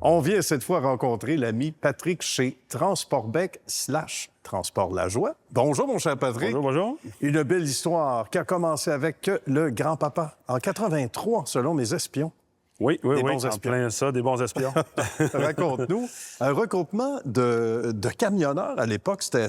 On vient cette fois rencontrer l'ami Patrick chez Transportbec / Transport La Joie. Bonjour, mon cher Patrick. Bonjour, bonjour. Une belle histoire qui a commencé avec le grand-papa en 83, selon mes espions. Oui, Des bons en espions. plein ça, des bons espions. Raconte-nous. Un regroupement de camionneurs à l'époque, c'était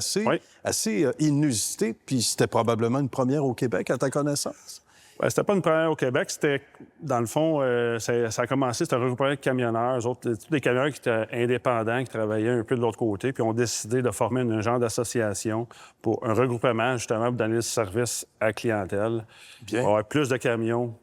assez inusité, puis c'était probablement une première au Québec, à ta connaissance. C'était pas une première au Québec. C'était, dans le fond, ça a commencé, c'était un regroupement de camionneurs. Eux autres, tous des camionneurs qui étaient indépendants, qui travaillaient un peu de l'autre côté, puis ont décidé de former un genre d'association pour un regroupement, justement, pour donner le service à la clientèle. Bien. Pour avoir plus de camions.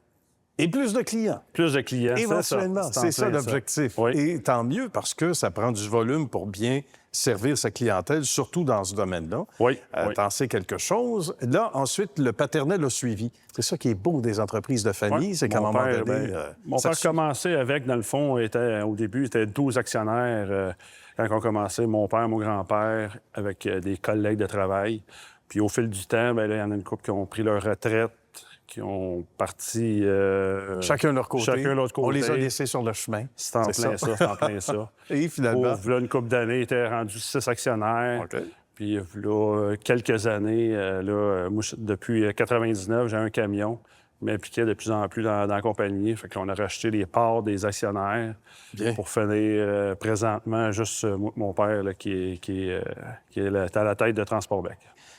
Et plus de clients. Plus de clients, éventuellement, c'est ça l'objectif. Oui. Et tant mieux, parce que ça prend du volume pour bien servir sa clientèle, surtout dans ce domaine-là. Oui. T'en sais quelque chose. Là, ensuite, le paternel a suivi. C'est ça qui est beau des entreprises de famille, c'est qu'à un moment donné... mon père commençait avec, dans le fond, au début, il était 12 actionnaires quand on commençait. Mon père, mon grand-père, avec des collègues de travail. Puis au fil du temps, bien, là, il y en a une couple qui ont pris leur retraite, qui ont parti... chacun de leur côté. Chacun de l'autre côté. On les a laissés sur le chemin. C'est en plein ça, c'est en plein ça. Et finalement... Là, une couple d'années, il était rendu 6 actionnaires. OK. Puis là, quelques années, moi, depuis 99, j'ai un camion. Je m'impliquais de plus en plus dans la compagnie. Fait qu'on a racheté les parts des actionnaires. Bien. Pour finir présentement juste mon père là, qui est à la tête de Transportbec.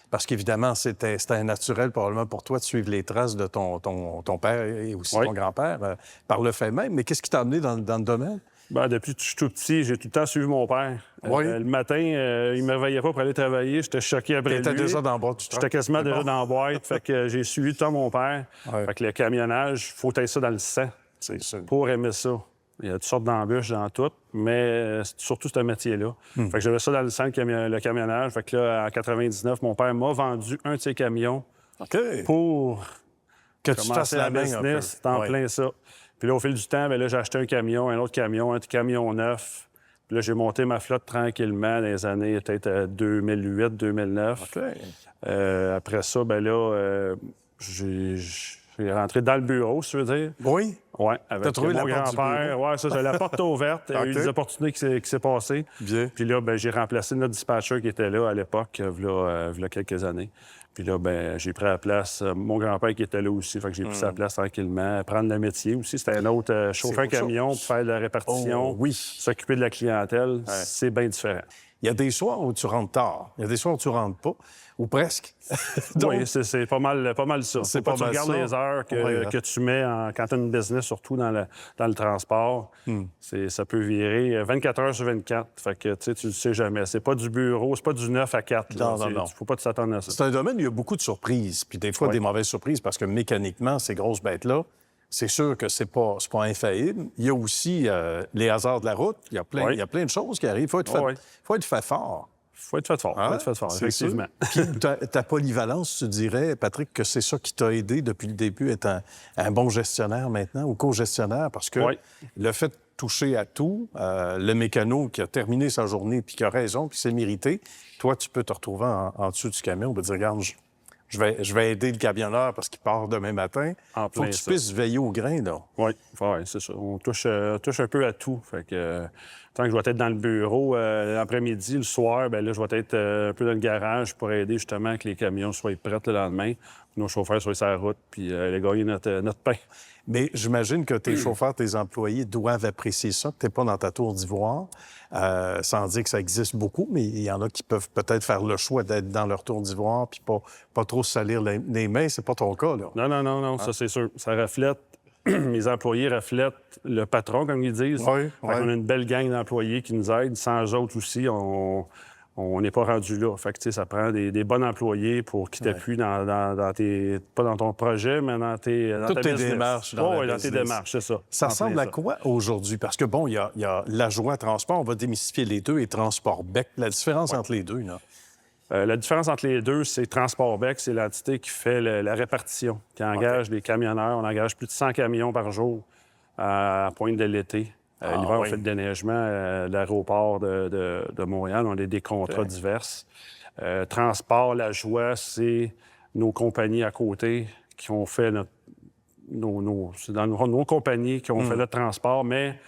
Parce qu'évidemment, c'était naturel probablement pour toi de suivre les traces de ton père et aussi ton grand-père par le fait même. Mais qu'est-ce qui t'a amené dans le domaine? Bien, depuis que je suis tout petit, j'ai tout le temps suivi mon père. Oui. Le matin, il ne me réveillait pas pour aller travailler. J'étais choqué après lui. T'étais déjà dans le boîte du truck. J'étais quasiment déjà dans la boîte. Fait que j'ai suivi tout le temps mon père. Ouais. Fait que le camionnage, il faut être ça dans le sang C'est sûr. pour aimer ça. Il y a toutes sortes d'embûches dans tout, mais surtout ce métier-là. Fait que j'avais ça dans le sang, le camionnage. Fait que là, en 99, mon père m'a vendu un de ses camions OK. pour Que tu fasses commencer la la main un peu. business. C'est en Ouais. plein ça. Puis là, au fil du temps, bien là, j'ai acheté un camion, un autre camion, un camion neuf. Puis là, j'ai monté ma flotte tranquillement dans les années peut-être 2008, 2009. OK. Après ça, bien là, j'ai rentré dans le bureau, si tu veux dire. Oui. Oui, avec T'as trouvé mon la porte du grand-père. Oui, ça, j'ai la porte ouverte. Il y a eu OK. des opportunités qui s'est passées. Bien. Puis là, ben, j'ai remplacé notre dispatcher qui était là à l'époque, il y a quelques années. Puis là, ben, j'ai pris la place. Mon grand-père qui était là aussi, fait que j'ai pris sa place tranquillement. Prendre le métier aussi. C'était un autre chauffer un autre camion pour faire de la répartition. Oh, oui. S'occuper de la clientèle, c'est bien différent. Il y a des soirs où tu rentres tard. Il y a des soirs où tu rentres pas. Ou presque. Donc, Oui, c'est pas mal ça. C'est Faut pas pas que tu mal regardes ça. les heures Ouais, que tu mets quand tu as une business, surtout dans le transport. Ça peut virer 24 heures sur 24. Fait que tu le sais jamais. C'est pas du bureau, c'est pas du 9 à 4. Là. Non. Faut pas t'attendre à ça. c'est un domaine où il y a beaucoup de surprises. Puis des fois, des mauvaises surprises parce que mécaniquement, ces grosses bêtes-là, c'est sûr que c'est pas infaillible. Il y a aussi les hasards de la route. Il y a plein de choses qui arrivent. Il faut être fait fort. Faut être fait fort. Hein? Faut être fait fort, C'est effectivement. sûr. Puis ta polyvalence, tu dirais, Patrick, que c'est ça qui t'a aidé depuis le début, être un bon gestionnaire maintenant ou co-gestionnaire, parce que le fait de toucher à tout, le mécano qui a terminé sa journée puis qui a raison puis c'est mérité, toi, tu peux te retrouver en dessous du camion et dire, regarde, je vais aider le camionneur parce qu'il part demain matin. En Il faut que plein tu ça. puisses veiller au grain, là. Oui, c'est ça. On touche un peu à tout. Fait que tant que je vais être dans le bureau l'après-midi, le soir, ben là, je vais être un peu dans le garage pour aider justement que les camions soient prêts le lendemain, que nos chauffeurs soient sur la route, puis aller gagner notre pain. Mais j'imagine que tes chauffeurs, tes employés doivent apprécier ça, que tu n'es pas dans ta tour d'ivoire, sans dire que ça existe beaucoup, mais il y en a qui peuvent peut-être faire le choix d'être dans leur tour d'ivoire puis pas trop se salir les mains. C'est pas ton cas, là. Non, ça c'est sûr. Ça reflète, mes employés reflètent le patron, comme ils disent. Oui. On a une belle gang d'employés qui nous aident. Sans eux autres aussi, on n'est pas rendu là. Fait que, tu sais, ça prend des bons employés pour qui t'appuient dans tes... Pas dans ton projet, mais dans Toutes ta tes business. démarches dans tes business. démarches, c'est ça. Ça En ressemble plein à quoi aujourd'hui? Parce que, bon, il y a La Joie Transport, on va démystifier les deux, et Transportbec. La différence entre les deux, là? La différence entre les deux, c'est Transportbec, c'est l'entité qui fait la répartition, qui engage des camionneurs. On engage plus de 100 camions par jour à Pointe de l'été. L'hiver, on fait le déneigement de l'aéroport de Montréal. On a des contrats divers. Transport, La Joie, c'est nos compagnies à côté qui ont fait c'est dans nos compagnies qui ont fait le transport, mais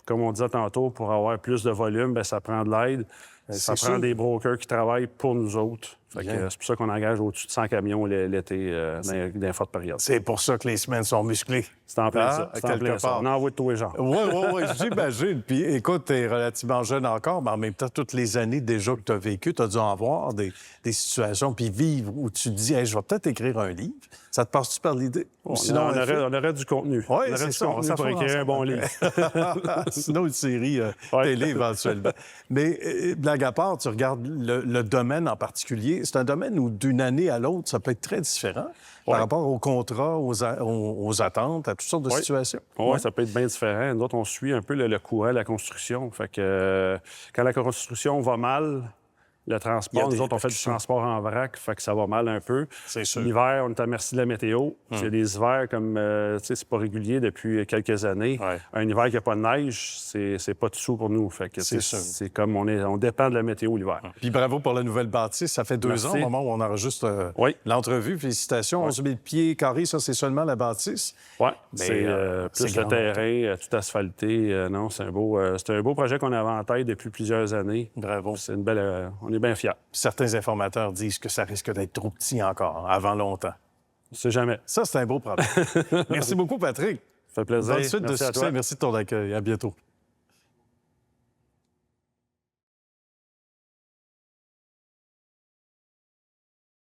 comme on disait tantôt, pour avoir plus de volume, bien, ça prend de l'aide. Ça prend des brokers qui travaillent pour nous autres. C'est pour ça qu'on engage au-dessus de 100 camions l'été dans les fortes périodes. C'est pour ça que les semaines sont musclées. C'est en plein ça. C'est en plein ça. On envoie de tous les genres. Oui, j'imagine. Puis écoute, tu es relativement jeune encore, mais en même temps, toutes les années déjà que tu as vécues, tu as dû en voir des situations, puis vivre où tu te dis, hey, je vais peut-être écrire un livre. Ça te passe-tu par l'idée? Sinon, on aurait du contenu. Oui, on aurait du contenu pour écrire un bon livre. Sinon, une série télé éventuellement. Mais blague à part, tu regardes le domaine en particulier. C'est un domaine où d'une année à l'autre, ça peut être très différent par rapport aux contrats, aux attentes, à toutes sortes de situations. Oui, ça peut être bien différent. Nous autres, on suit un peu le courant de la construction. Fait que quand la construction va mal, le transport, nous autres, on fait du transport en vrac, fait que ça va mal un peu. C'est sûr. L'hiver, on est à merci de la météo. Il y a des hivers comme, tu sais, c'est pas régulier depuis quelques années. Un hiver qui n'a pas de neige, c'est pas de sous pour nous. Fait que c'est comme on dépend de la météo l'hiver. Puis bravo pour la nouvelle bâtisse. Ça fait 2 ans au moment où on enregistre l'entrevue. Félicitations. 11 000 pieds carrés, ça, c'est seulement la bâtisse. Oui, c'est plus le terrain, tout asphalté. Non, c'est un beau projet qu'on avait en tête depuis plusieurs années. Bravo. C'est une belle... on est bien fiers. Certains informateurs disent que ça risque d'être trop petit encore, avant longtemps. On ne sait jamais. Ça, c'est un beau problème. Merci beaucoup, Patrick. Ça fait plaisir. Bonne suite de succès. À toi. Merci de ton accueil. À bientôt.